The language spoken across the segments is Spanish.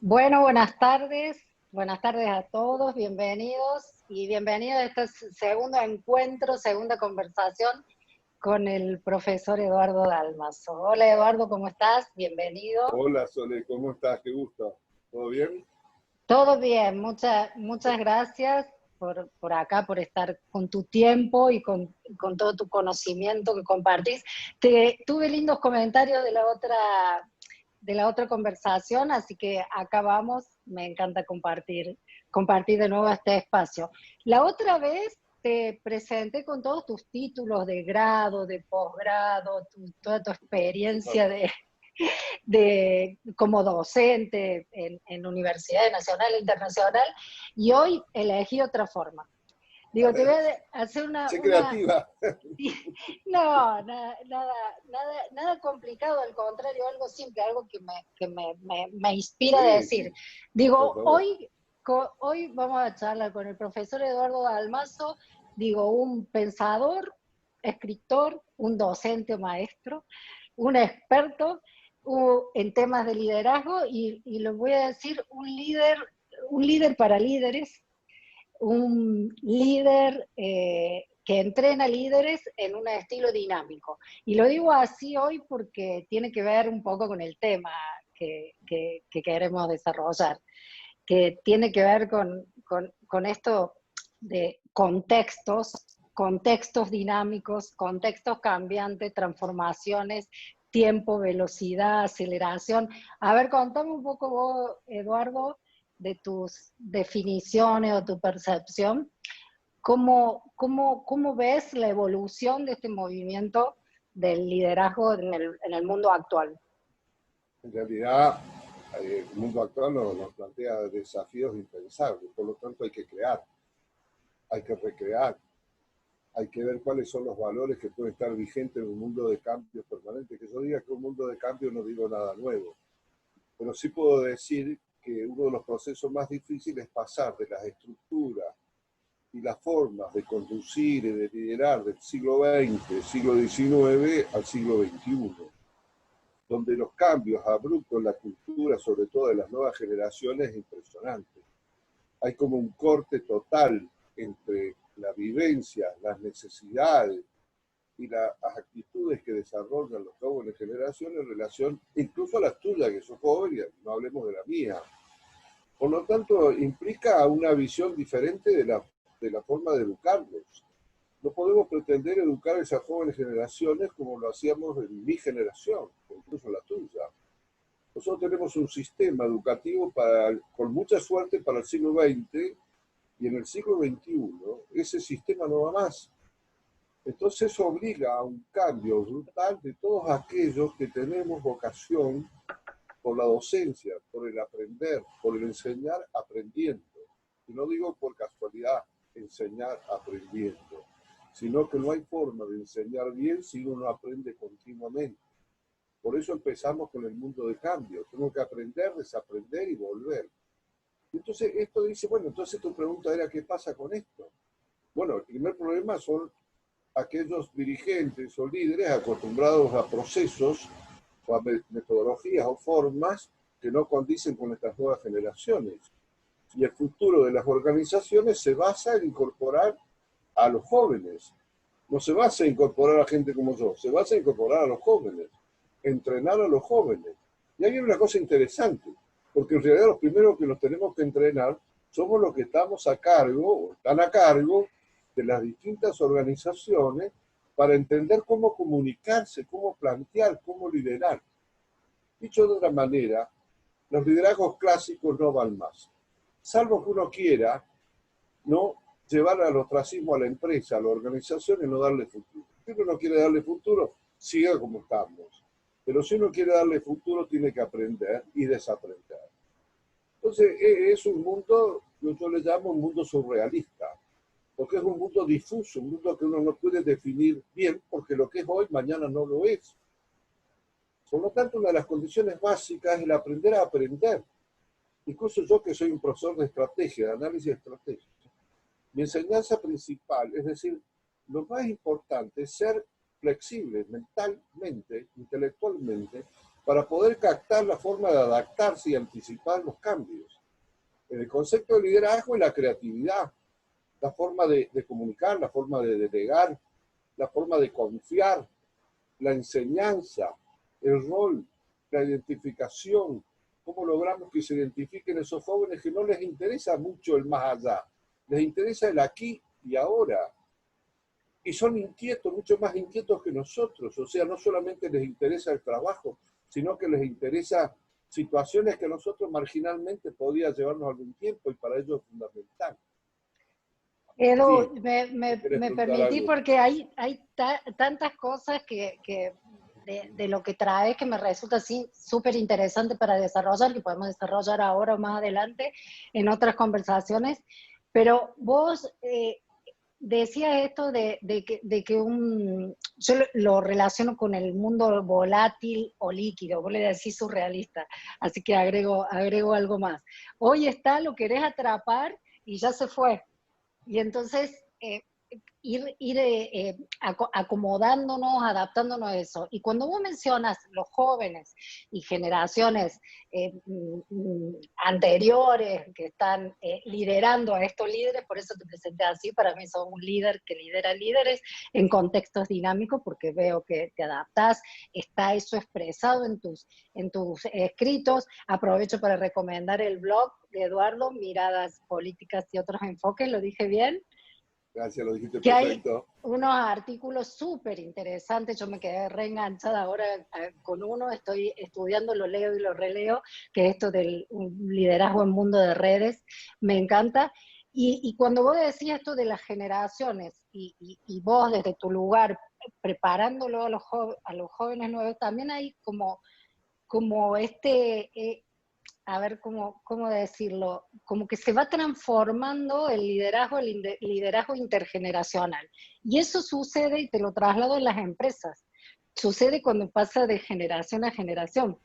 Bueno, buenas tardes a todos, bienvenidos y bienvenidos a este segundo encuentro, segunda conversación con el profesor Eduardo Dalmaso. Hola Eduardo, ¿cómo estás? Bienvenido. Hola Sole, ¿cómo estás? Qué gusto. ¿Todo bien? Todo bien, muchas gracias por acá, por estar con tu tiempo y con todo tu conocimiento que compartís. Tuve lindos comentarios de la otra conversación, así que acá vamos, me encanta compartir de nuevo este espacio. La otra vez te presenté con todos tus títulos de grado, de posgrado, toda tu experiencia como docente en universidades nacional e internacional, y hoy elegí otra forma. A Digo, te voy ver, a hacer sé creativa. no, nada complicado, al contrario, algo simple, algo que me inspira a Sí, decir. sí, por Digo, favor. hoy vamos a charlar con el profesor Eduardo Dalmaso, digo, un pensador, escritor, un docente o maestro, un experto en temas de liderazgo y les voy a decir un líder para líderes, un líder que entrena líderes en un estilo dinámico. Y lo digo así hoy porque tiene que ver un poco con el tema que queremos desarrollar, que tiene que ver con esto de contextos dinámicos, contextos cambiantes, transformaciones, tiempo, velocidad, aceleración. A ver, contame un poco vos, Eduardo, de tus definiciones o tu percepción. ¿Cómo ves la evolución de este movimiento del liderazgo en el mundo actual? En realidad, el mundo actual nos plantea desafíos impensables, por lo tanto hay que crear, hay que recrear, hay que ver cuáles son los valores que pueden estar vigentes en un mundo de cambios permanentes. Que yo diga que un mundo de cambios no digo nada nuevo, pero sí puedo decir que uno de los procesos más difíciles es pasar de las estructuras y las formas de conducir y de liderar del siglo XX, siglo XIX al siglo XXI, donde los cambios abruptos en la cultura, sobre todo de las nuevas generaciones, es impresionante. Hay como un corte total entre la vivencia, las necesidades y las actitudes que desarrollan los jóvenes generaciones en relación incluso a las tuyas, que son jóvenes, no hablemos de la mía. Por lo tanto, implica una visión diferente de la forma de educarlos. No podemos pretender educar a esas jóvenes generaciones como lo hacíamos en mi generación, o incluso la tuya. Nosotros tenemos un sistema educativo con mucha suerte para el siglo XX, y en el siglo XXI ese sistema no va más. Entonces eso obliga a un cambio brutal de todos aquellos que tenemos vocación por la docencia, por el aprender, por el enseñar aprendiendo. Y no digo por casualidad enseñar aprendiendo, sino que no hay forma de enseñar bien si uno no aprende continuamente. Por eso empezamos con el mundo de cambio. Tengo que aprender, desaprender y volver. Entonces esto dice, bueno, entonces tu pregunta era, ¿qué pasa con esto? Bueno, el primer problema son aquellos dirigentes o líderes acostumbrados a procesos o a metodologías o formas que no condicen con estas nuevas generaciones. Y el futuro de las organizaciones se basa en incorporar a los jóvenes. No se basa en incorporar a gente como yo, se basa en incorporar a los jóvenes, entrenar a los jóvenes. Y hay una cosa interesante, porque en realidad los primeros que nos tenemos que entrenar somos los que estamos a cargo, o están a cargo, de las distintas organizaciones para entender cómo comunicarse, cómo plantear, cómo liderar. Dicho de otra manera, los liderazgos clásicos no van más. Salvo que uno quiera no llevar al ostracismo a la empresa, a la organización y no darle futuro. Si uno no quiere darle futuro, siga como estamos. Pero si uno quiere darle futuro, tiene que aprender y desaprender. Entonces, es un mundo, yo le llamo un mundo surrealista, porque es un mundo difuso, un mundo que uno no puede definir bien, porque lo que es hoy, mañana no lo es. Por lo tanto, una de las condiciones básicas es el aprender a aprender. Incluso yo que soy un profesor de estrategia, de análisis estratégico, mi enseñanza principal, es decir, lo más importante es ser flexible mentalmente, intelectualmente, para poder captar la forma de adaptarse y anticipar los cambios. En el concepto de liderazgo es la creatividad, la forma de comunicar, la forma de delegar, la forma de confiar, la enseñanza, el rol, la identificación, cómo logramos que se identifiquen esos jóvenes que no les interesa mucho el más allá, les interesa el aquí y ahora. Y son inquietos, mucho más inquietos que nosotros, o sea, no solamente les interesa el trabajo, sino que les interesa situaciones que a nosotros marginalmente podía llevarnos algún tiempo y para ellos es fundamental. Edu, Sí, me preguntar permití algo. porque hay tantas cosas que de lo que traes que me resulta así súper interesante para desarrollar, que podemos desarrollar ahora o más adelante en otras conversaciones. Pero vos decías esto de que yo lo relaciono con el mundo volátil o líquido, vos le decís surrealista, así que agrego algo más. Hoy está, lo querés atrapar y ya se fue. Y entonces ir acomodándonos, adaptándonos a eso. Y cuando vos mencionas los jóvenes y generaciones anteriores que están liderando a estos líderes, por eso te presenté así, para mí sos un líder que lidera líderes en contextos dinámicos, porque veo que te adaptás, está eso expresado en tus escritos. Aprovecho para recomendar el blog de Eduardo, Miradas Políticas y otros enfoques, ¿lo dije bien? Gracias, lo dijiste Que hay perfecto. unos artículos súper interesantes, yo me quedé reenganchada ahora con uno, estoy estudiando, lo leo y lo releo, que es esto del liderazgo en mundo de redes, me encanta. Y cuando vos decís esto de las generaciones y vos desde tu lugar preparándolo a los jóvenes nuevos, también hay como a ver cómo decirlo, como que se va transformando el liderazgo intergeneracional. Y eso sucede, y te lo traslado en las empresas, sucede cuando pasa de generación a generación.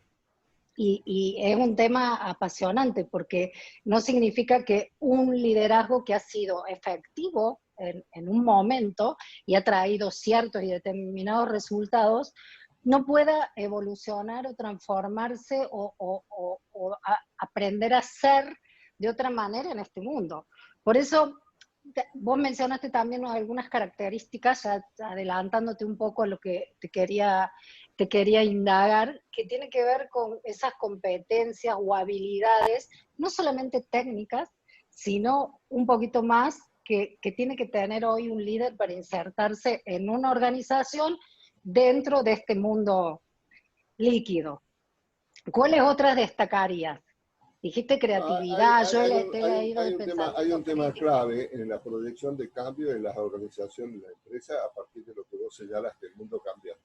Y es un tema apasionante porque no significa que un liderazgo que ha sido efectivo en un momento y ha traído ciertos y determinados resultados no pueda evolucionar o transformarse o aprender a ser de otra manera en este mundo. Por eso, vos mencionaste también algunas características, ya adelantándote un poco a lo que te quería indagar, que tiene que ver con esas competencias o habilidades, no solamente técnicas, sino un poquito más que tiene que tener hoy un líder para insertarse en una organización dentro de este mundo líquido. ¿Cuáles otras destacarías? Dijiste creatividad, yo te he leído de hay pensamiento un tema crítico. clave en la proyección de cambio en las organizaciones y la empresa a partir de lo que vos señalas que el mundo cambia.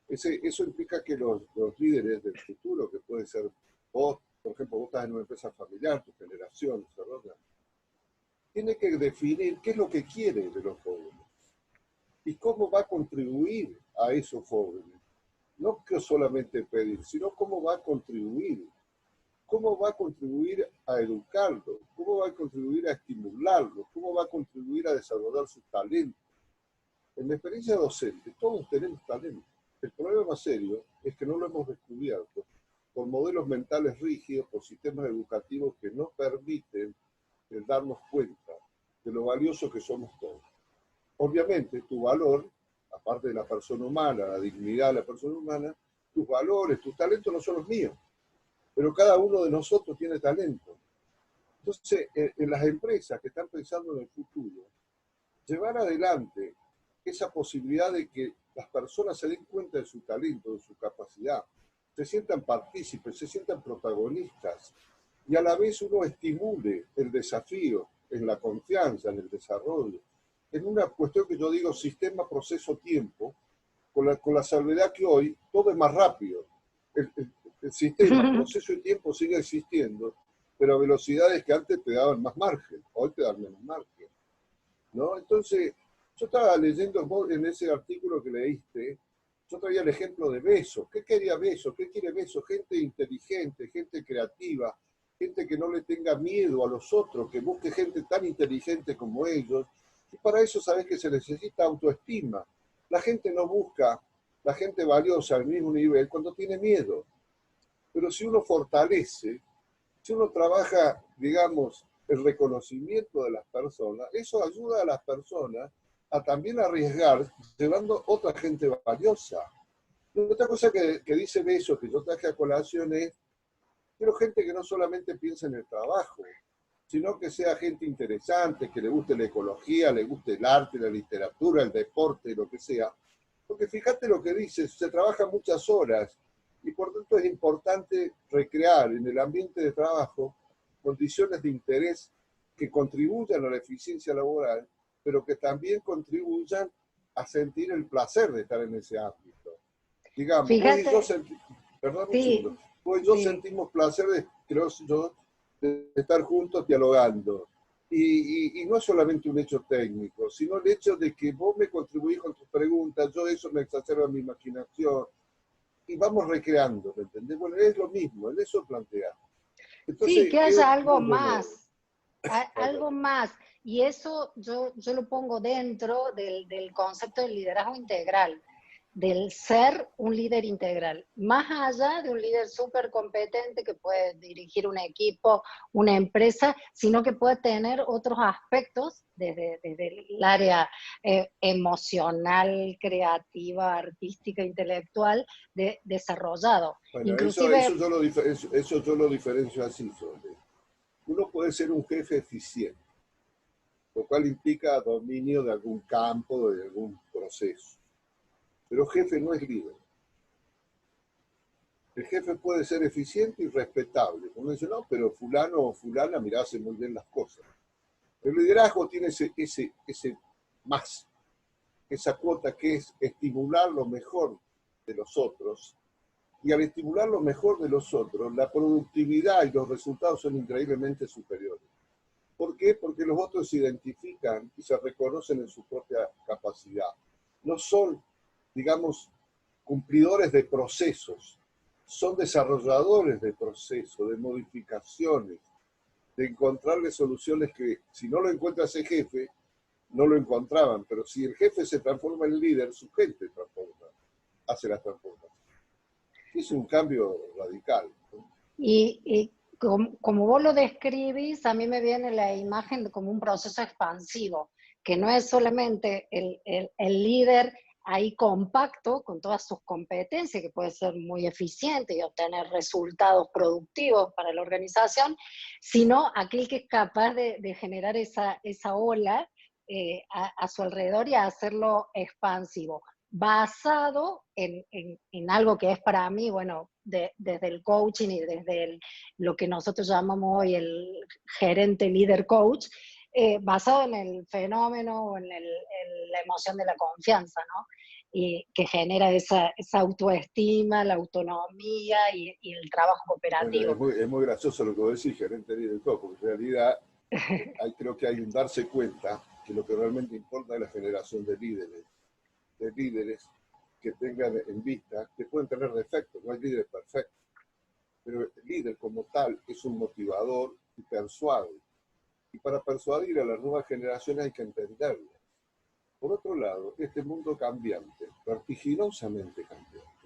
Eso implica que los líderes del futuro, que puede ser vos, por ejemplo, vos estás en una empresa familiar, tu generación, ¿verdad? Tiene que definir qué es lo que quiere de los jóvenes y cómo va a contribuir a esos jóvenes. No que solamente pedir, sino cómo va a contribuir. ¿Cómo va a contribuir a educarlos? ¿Cómo va a contribuir a estimularlos? ¿Cómo va a contribuir a desarrollar sus talentos? En mi experiencia docente, todos tenemos talento. El problema más serio es que no lo hemos descubierto por modelos mentales rígidos, por sistemas educativos que no permiten darnos cuenta de lo valioso que somos todos. Obviamente, tu valor, aparte de la persona humana, la dignidad de la persona humana, tus valores, tus talentos no son los míos, pero cada uno de nosotros tiene talento. Entonces, en las empresas que están pensando en el futuro, llevar adelante esa posibilidad de que las personas se den cuenta de su talento, de su capacidad, se sientan partícipes, se sientan protagonistas y a la vez uno estimule el desafío en la confianza, en el desarrollo, en una cuestión que yo digo sistema, proceso, tiempo, con la salvedad que hoy todo es más rápido. El sistema, proceso y tiempo sigue existiendo, pero a velocidades que antes te daban más margen, hoy te dan menos margen, ¿no? Entonces, yo estaba leyendo en ese artículo que leíste, yo traía el ejemplo de Bezos. ¿Qué quería Bezos? ¿Qué quiere Bezos? Gente inteligente, gente creativa, gente que no le tenga miedo a los otros, que busque gente tan inteligente como ellos. Y para eso sabes que se necesita autoestima. La gente no busca la gente valiosa al mismo nivel cuando tiene miedo. Pero si uno fortalece, si uno trabaja, digamos, el reconocimiento de las personas, eso ayuda a las personas a también arriesgar, llevando otra gente valiosa. Y otra cosa que dice Beso, que yo traje a colación es, quiero gente que no solamente piense en el trabajo, sino que sea gente interesante, que le guste la ecología, le guste el arte, la literatura, el deporte, lo que sea. Porque fíjate lo que dice, se trabaja muchas horas y por tanto es importante recrear en el ambiente de trabajo condiciones de interés que contribuyan a la eficiencia laboral, pero que también contribuyan a sentir el placer de estar en ese ámbito. Digamos, Fíjate, perdón un segundo, sí, vos y yo sí. sentimos placer, creo yo, de estar juntos dialogando. Y no es solamente un hecho técnico, sino el hecho de que vos me contribuís con tus preguntas, yo eso me exacerba mi imaginación, y vamos recreando, ¿me entendés? Bueno, es lo mismo, en eso plantea. Sí, Entonces, que es haya algo muy bueno. más, Perdón. algo más. Y eso yo lo pongo dentro del concepto del liderazgo integral, del ser un líder integral, más allá de un líder súper competente que puede dirigir un equipo, una empresa, sino que puede tener otros aspectos desde el área emocional, creativa, artística, intelectual, desarrollado. Bueno, Inclusive, eso yo lo diferencio así, sobre. Uno puede ser un jefe eficiente, lo cual implica dominio de algún campo, de algún proceso. Pero jefe no es líder. El jefe puede ser eficiente y respetable. Uno dice, no, pero fulano o fulana, mira, hace muy bien las cosas. El liderazgo tiene ese más, esa cuota que es estimular lo mejor de los otros. Y al estimular lo mejor de los otros, la productividad y los resultados son increíblemente superiores. ¿Por qué? Porque los otros se identifican y se reconocen en su propia capacidad. No son, digamos, cumplidores de procesos, son desarrolladores de procesos, de modificaciones, de encontrarle soluciones que si no lo encuentra ese jefe, no lo encontraban, pero si el jefe se transforma en líder, su gente transforma, hace la transformación. Es un cambio radical, ¿no? y como vos lo describís, a mí me viene la imagen de como un proceso expansivo, que no es solamente el líder ahí compacto con todas sus competencias, que puede ser muy eficiente y obtener resultados productivos para la organización, sino aquel que es capaz de generar esa ola a su alrededor y a hacerlo expansivo basado en algo que es para mí, bueno, desde el coaching y desde lo que nosotros llamamos hoy el gerente líder coach, basado en el fenómeno o en la emoción de la confianza, ¿no? Y que genera esa autoestima, la autonomía y el trabajo Bueno, cooperativo. es muy gracioso lo que vos decís, gerente líder todo, porque en realidad creo que hay un darse cuenta que lo que realmente importa es la generación de líderes que tengan en vista, que pueden tener defectos, no hay líderes perfectos, pero el líder como tal es un motivador y persuade. Y para persuadir a las nuevas generaciones hay que entenderlo. Por otro lado, este mundo cambiante, vertiginosamente cambiante,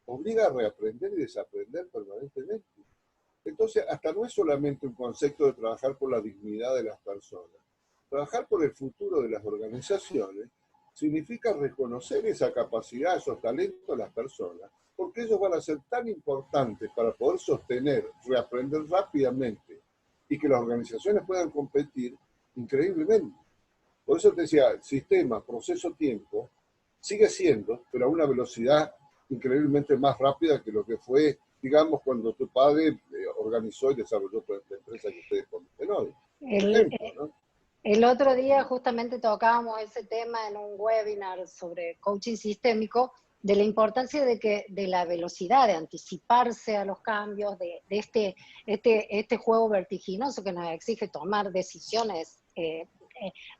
obliga a reaprender y desaprender permanentemente. Entonces, hasta no es solamente un concepto de trabajar por la dignidad de las personas. Trabajar por el futuro de las organizaciones significa reconocer esa capacidad, esos talentos de las personas, porque ellos van a ser tan importantes para poder sostener, reaprender rápidamente y que las organizaciones puedan competir increíblemente. Por eso te decía, sistema, proceso, tiempo, sigue siendo, pero a una velocidad increíblemente más rápida que lo que fue, digamos, cuando tu padre organizó y desarrolló la empresa que ustedes conocen hoy. Por El, ejemplo, ¿no? el otro día justamente tocábamos ese tema en un webinar sobre coaching sistémico, de la importancia de la velocidad, de anticiparse a los cambios, de este juego vertiginoso que nos exige tomar decisiones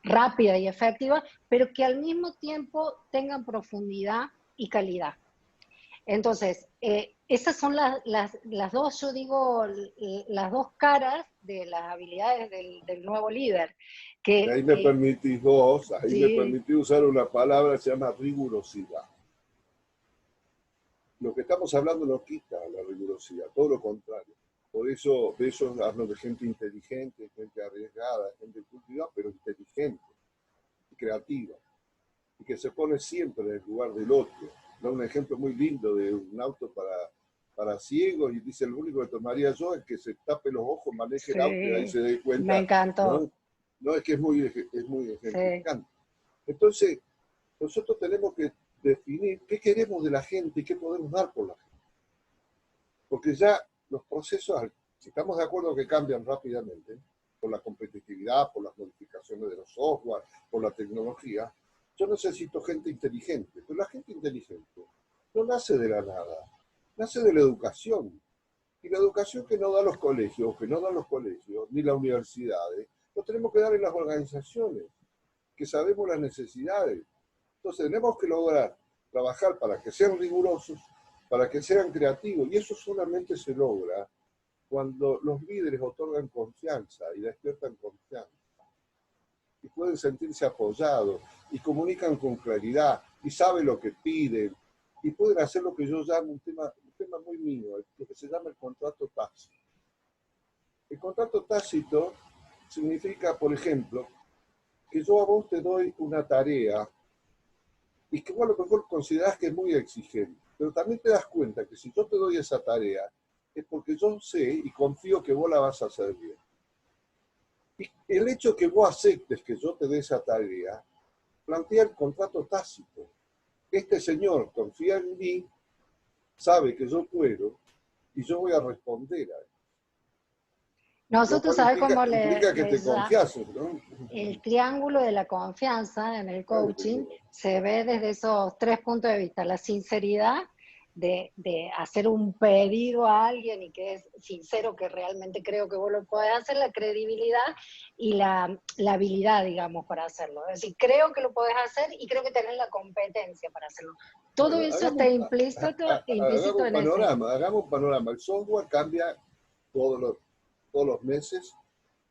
rápidas y efectivas, pero que al mismo tiempo tengan profundidad y calidad. Entonces, esas son las dos, yo digo, las dos caras de las habilidades del nuevo líder. Y ahí me permitís vos, ahí me Sí, permitís usar una palabra que se llama rigurosidad. Lo que estamos hablando no quita la rigurosidad, todo lo contrario. Por eso hablo de gente inteligente, gente arriesgada, gente cultivada, pero inteligente y creativa, y que se pone siempre en el lugar del otro. Da un ejemplo muy lindo de un auto para ciegos y dice, el único que tomaría yo es que se tape los ojos, maneje el auto y ahí sí, se dé me cuenta, encantó. ¿no? No, es que es muy Sí. ejemplificante. Entonces, nosotros tenemos que definir qué queremos de la gente y qué podemos dar por la gente. Porque ya los procesos, si estamos de acuerdo que cambian rápidamente, por la competitividad, por las modificaciones de los software, por la tecnología, yo necesito gente inteligente. Pero la gente inteligente no nace de la nada, nace de la educación. Y la educación que no dan los colegios, ni las universidades, lo tenemos que dar en las organizaciones, que sabemos las necesidades. Entonces tenemos que lograr trabajar para que sean rigurosos, para que sean creativos, y eso solamente se logra cuando los líderes otorgan confianza y despiertan confianza, y pueden sentirse apoyados, y comunican con claridad, y saben lo que piden, y pueden hacer lo que yo llamo un tema muy mío, lo que se llama el contrato tácito. El contrato tácito significa, por ejemplo, que yo a vos te doy una tarea y que vos a lo mejor considerás que es muy exigente, pero también te das cuenta que si yo te doy esa tarea es porque yo sé y confío que vos la vas a hacer bien. Y el hecho que vos aceptes que yo te dé esa tarea plantea el contrato tácito. Este señor confía en mí, sabe que yo puedo y yo voy a responder a él. Lo Nosotros, cual ¿sabes cómo implica que le te confías, ¿no? el triángulo de la confianza en el Claro, coaching se ve desde esos tres puntos de vista? La sinceridad de hacer un pedido a alguien y que es sincero, que realmente creo que vos lo podés hacer, la credibilidad y la habilidad, digamos, para hacerlo. Es decir, creo que lo podés hacer y creo que tenés la competencia para hacerlo. Todo Bueno, eso está implícito en ese. hagamos un panorama. El software cambia todos los meses.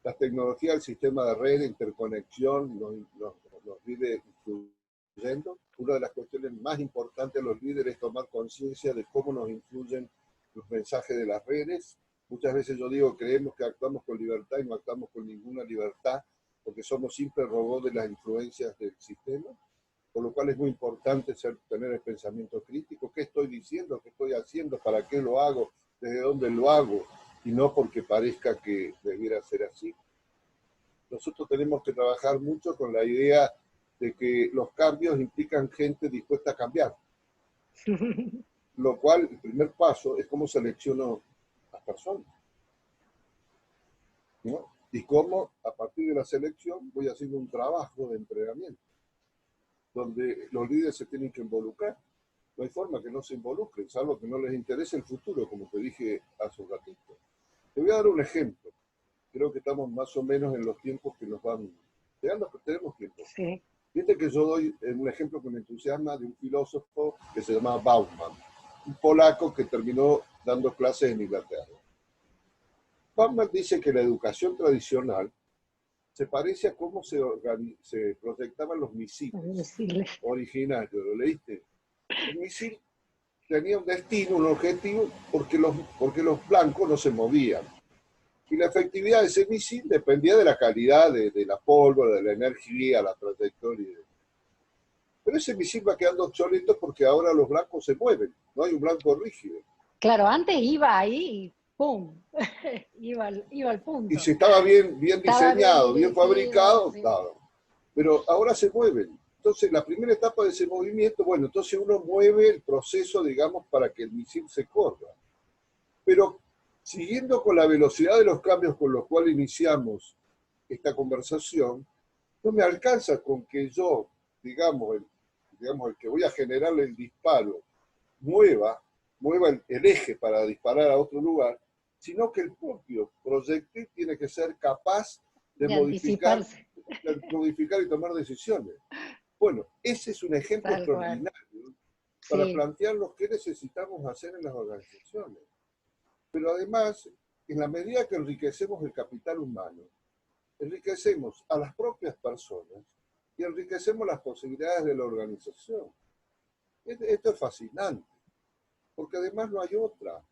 La tecnología, el sistema de red, interconexión, nos vive influyendo. Una de las cuestiones más importantes de los líderes es tomar conciencia de cómo nos influyen los mensajes de las redes. Muchas veces yo digo, creemos que actuamos con libertad y no actuamos con ninguna libertad, porque somos simples robots de las influencias del sistema, por lo cual es muy importante tener el pensamiento crítico. ¿Qué estoy diciendo? ¿Qué estoy haciendo? ¿Para qué lo hago? ¿Desde dónde lo hago? Y no porque parezca que debiera ser así. Nosotros tenemos que trabajar mucho con la idea de que los cambios implican gente dispuesta a cambiar, lo cual el primer paso es cómo selecciono las personas, ¿no? Y cómo a partir de la selección voy haciendo un trabajo de entrenamiento, donde los líderes se tienen que involucrar. No hay forma que no se involucren, salvo que no les interese el futuro, como te dije hace un ratito. Te voy a dar un ejemplo. Creo que estamos más o menos en los tiempos que nos van llegando, pero tenemos tiempo. Sí. Fíjate que yo doy un ejemplo que me entusiasma de un filósofo que se llamaba Bauman, un polaco que terminó dando clases en Inglaterra. Bauman dice que la educación tradicional se parece a cómo se proyectaban los misiles originarios. ¿Lo leíste? El misil tenía un destino, un objetivo, porque los blancos no se movían. Y la efectividad de ese misil dependía de la calidad de la pólvora, de la energía, la trayectoria. Pero ese misil va quedando obsoleto porque ahora los blancos se mueven, no hay un blanco rígido. Claro, antes iba ahí y ¡pum! iba al Y punto. si estaba bien Estaba bien diseñado, bien dirigido, fabricado, sí. estaba. Pero ahora se mueven. Entonces, la primera etapa de ese movimiento, bueno, entonces uno mueve el proceso, digamos, para que el misil se corra. Pero siguiendo con la velocidad de los cambios con los cuales iniciamos esta conversación, no me alcanza con que yo, digamos, el que voy a generarle el disparo, mueva el eje para disparar a otro lugar, sino que el propio proyectil tiene que ser capaz de De modificar anticiparse, y tomar decisiones. Bueno, ese es un ejemplo tal cual. extraordinario para Sí, plantearnos qué necesitamos hacer en las organizaciones. Pero además, en la medida que enriquecemos el capital humano, enriquecemos a las propias personas y enriquecemos las posibilidades de la organización. Esto es fascinante, porque además no hay otra.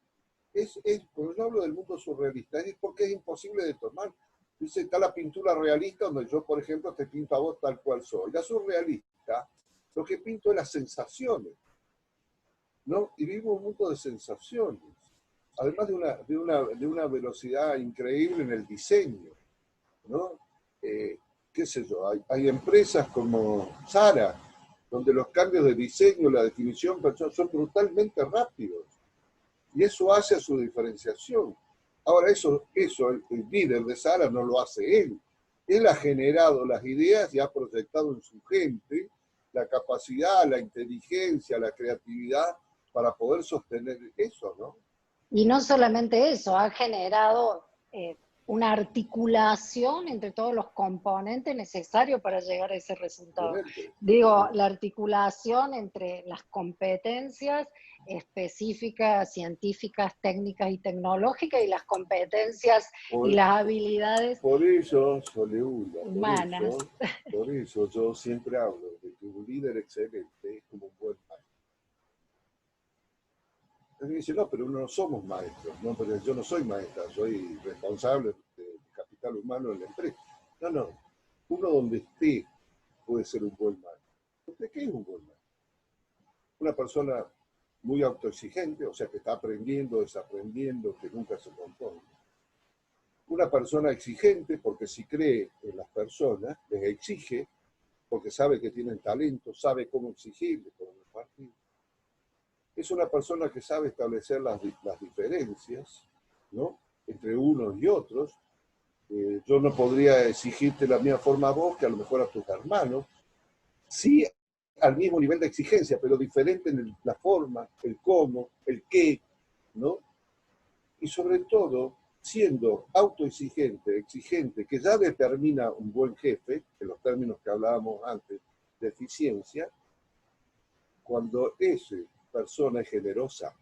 Cuando yo hablo del mundo surrealista, es porque es imposible de tomar. Dice, está la pintura realista, donde yo, por ejemplo, te pinto a vos tal cual soy. La surrealista, lo que pinto es las sensaciones, ¿no? Y vivo un mundo de sensaciones, además de una velocidad increíble en el diseño, ¿no? Qué sé yo, hay empresas como Zara, donde los cambios de diseño, la definición son brutalmente rápidos, y eso hace a su diferenciación. Ahora, el líder de Zara no lo hace él. Él ha generado las ideas y ha proyectado en su gente la capacidad, la inteligencia, la creatividad para poder sostener eso, ¿no? y no solamente eso, ha generado una articulación entre todos los componentes necesarios para llegar a ese resultado. Obviamente, Digo, obviamente. la articulación entre las competencias específicas, científicas, técnicas y tecnológicas y las competencias y Por, las habilidades por eso, Soleula, humanas. por eso yo siempre hablo de que un líder excelente es como un buen maestro. Entonces dice, no, pero no somos maestros, no, pero yo no soy maestra, soy responsable de capital humano en la empresa. No, no, uno donde esté puede ser un buen maestro. ¿Usted qué es un buen maestro? Una persona muy autoexigente, o sea, que está aprendiendo, desaprendiendo, que nunca se compone. Una persona exigente, porque si cree en las personas, les exige, porque sabe que tienen talento, sabe cómo exigirles, cómo impartir. Es una persona que sabe establecer las diferencias, ¿no? Entre unos y otros. Yo no podría exigirte la misma forma a vos que a lo mejor a tus hermanos. Sí, al mismo nivel de exigencia, pero diferente en la forma, el cómo, el qué, ¿no? Y sobre todo, siendo autoexigente, exigente, que ya determina un buen jefe, en los términos que hablábamos antes de eficiencia, cuando esa persona es generosa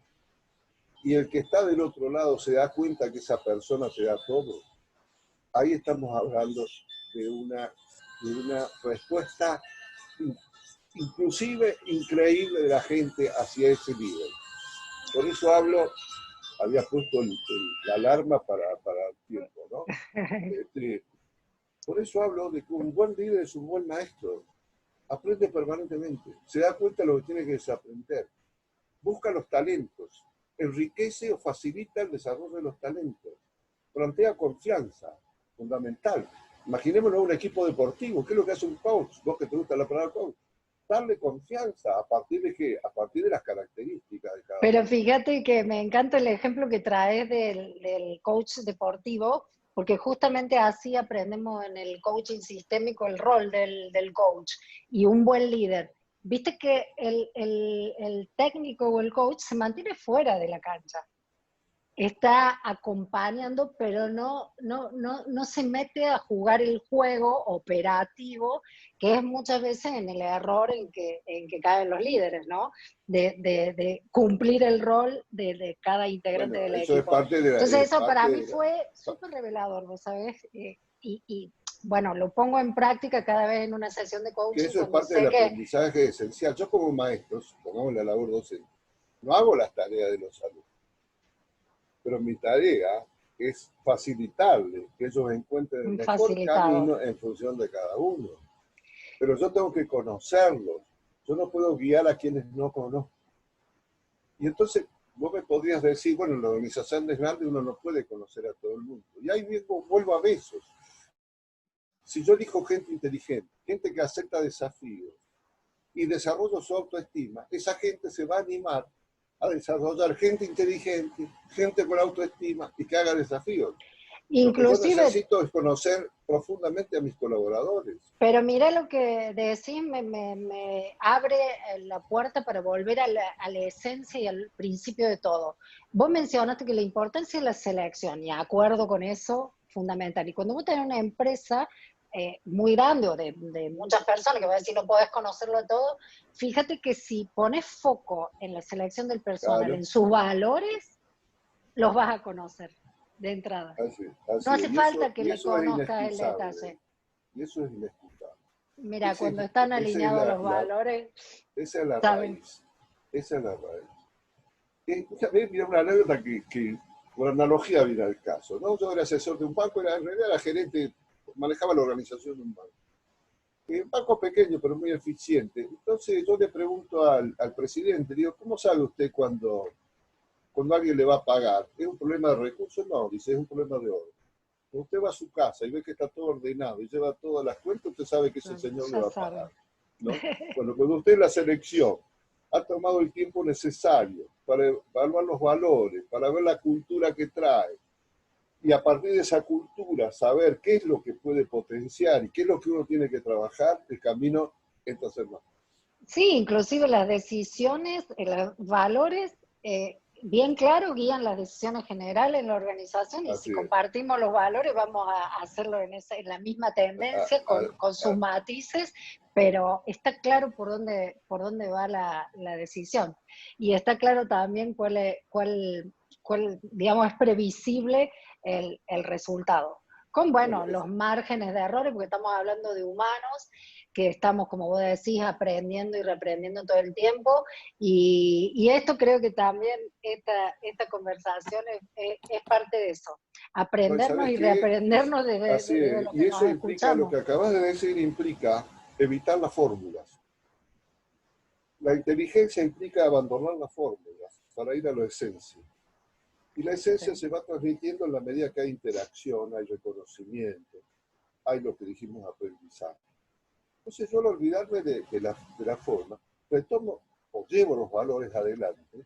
y el que está del otro lado se da cuenta que esa persona te da todo, ahí estamos hablando de una respuesta inclusive increíble de la gente hacia ese líder. Por eso había puesto la alarma para el tiempo, ¿no? Por eso hablo de que un buen líder es un buen maestro. Aprende permanentemente, se da cuenta de lo que tiene que desaprender, busca los talentos, enriquece o facilita el desarrollo de los talentos, plantea confianza, fundamental. Imaginémonos un equipo deportivo, ¿qué es lo que hace un coach? Vos que te gusta la palabra coach, darle confianza a partir de qué, a partir de las características de cada Pero uno. fíjate que me encanta el ejemplo que traes del coach deportivo, porque justamente así aprendemos en el coaching sistémico el rol del coach y un buen líder. Viste que el técnico o el coach se mantiene fuera de la cancha, está acompañando, pero no se mete a jugar el juego operativo, que es muchas veces en el error en que caen los líderes, ¿no? De cumplir el rol de cada integrante Bueno, del eso es equipo. parte de la, Entonces es eso para parte mí de la, fue súper revelador, ¿no sabes? Bueno, lo pongo en práctica cada vez en una sesión de que coaching eso es cuando parte del sé que aprendizaje esencial. Yo como maestro, pongamos la labor docente, no hago las tareas de los alumnos, pero mi tarea es facilitarles que ellos encuentren el un mejor facilitador. camino en función de cada uno. Pero yo tengo que conocerlos, yo no puedo guiar a quienes no conozco. Y entonces vos me podrías decir, bueno, en la organización es grande, uno no puede conocer a todo el mundo. Y ahí mismo vuelvo a besos. Si yo elijo gente inteligente, gente que acepta desafíos y desarrolla su autoestima, esa gente se va a animar a desarrollar gente inteligente, gente con autoestima y que haga desafíos. Lo que yo Inclusive necesito es conocer profundamente a mis colaboradores. pero mira lo que decís, me abre la puerta para volver a la esencia y al principio de todo. Vos mencionaste que la importancia es la selección, y acuerdo con eso, fundamental. Y cuando vos tenés una empresa, muy grande o de muchas personas, que va a decir no podés conocerlo todo, fíjate que si pones foco en la selección del personal, Claro, en sus valores, los vas a conocer de entrada. No así hace es. falta que Y le eso es conozcas el inexcusable. detalle. Y eso es inexcusable. Mira, Ese cuando están esa es alineados los valores, esa es la saben. raíz. Esa es la raíz. Mira una anécdota que por analogía viene al caso, ¿no? Yo era asesor de un banco, en realidad era gerente, manejaba la organización de un banco. Un banco pequeño, pero muy eficiente. Entonces yo le pregunto al presidente, digo, ¿cómo sabe usted cuando alguien le va a pagar? ¿Es un problema de recursos? No, dice, es un problema de orden. Cuando usted va a su casa y ve que está todo ordenado y lleva todas las cuentas, usted sabe que ese señor le Ya va a pagar, saben. ¿no? Bueno, cuando usted en la selección ha tomado el tiempo necesario para evaluar los valores, para ver la cultura que trae, y a partir de esa cultura saber qué es lo que puede potenciar y qué es lo que uno tiene que trabajar, el camino es hacer más. Sí, inclusive las decisiones, los valores, bien claro, guían las decisiones generales en la organización y si Así es. compartimos los valores vamos a hacerlo en la misma tendencia, A- con sus matices, pero está claro por dónde va la decisión. Y está claro también digamos, es previsible el resultado. Con, bueno, los márgenes de errores, porque estamos hablando de humanos, que estamos, como vos decís, aprendiendo y reaprendiendo todo el tiempo. Y esto creo que también, esta conversación es parte de eso. no, ¿y Aprendernos sabes y qué? reaprendernos Así desde es. lo Y que nos eso implica, lo escuchamos. que acabas de decir implica evitar las fórmulas. La inteligencia implica abandonar las fórmulas para ir a la esencia. Y la esencia Sí. se va transmitiendo en la medida que hay interacción, hay reconocimiento, hay lo que dijimos aprendizaje. Entonces yo al olvidarme de la forma, retomo o llevo los valores adelante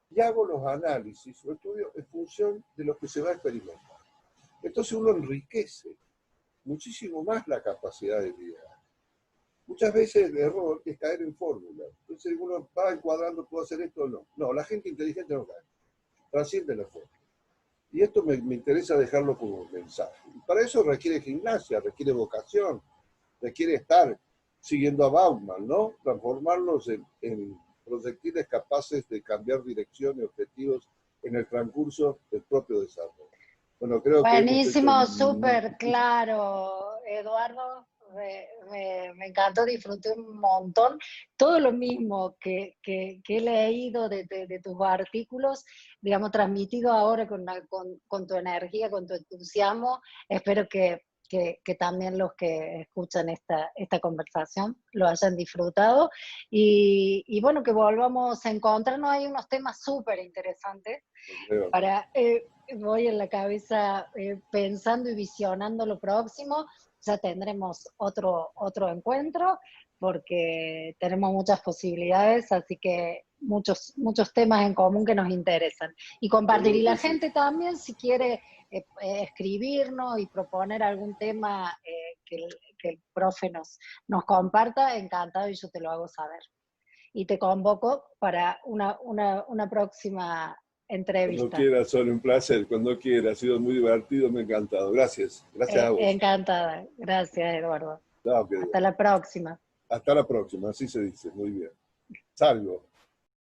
y hago los análisis o estudio en función de lo que se va a experimentar. Entonces uno enriquece muchísimo más la capacidad de liderar. Muchas veces el error es caer en fórmulas. Entonces uno va encuadrando, ¿puedo hacer esto o no? No, la gente inteligente no cae, trasciende la fórmula. Y esto me interesa dejarlo como mensaje. Y para eso requiere gimnasia, requiere vocación, requiere estar siguiendo a Bauman, ¿no? Transformarlos en proyectiles capaces de cambiar dirección y objetivos en el transcurso del propio desarrollo. Bueno, creo que hemos hecho Buenísimo, súper claro, Eduardo. Me encantó, disfruté un montón. Todo lo mismo que he leído de tus artículos, digamos, transmitido ahora con tu energía, con tu entusiasmo. Espero que también los que escuchan esta conversación lo hayan disfrutado. Y bueno, que volvamos a encontrarnos. Hay unos temas súper interesantes para, voy en la cabeza pensando y visionando lo próximo. Ya tendremos otro encuentro porque tenemos muchas posibilidades, así que muchos temas en común que nos interesan. Y compartir, y seguro la que sí. gente también, si quiere escribirnos y proponer algún tema que el profe nos comparta, encantado y yo te lo hago saber. Y te convoco para una próxima Cuando entrevista. quiera, Sol, un placer. Cuando quiera, ha sido muy divertido, me ha encantado. Gracias. Gracias a vos. Encantada. Gracias, Eduardo. No, Hasta la próxima. hasta la próxima, así se dice. Muy bien. Salgo.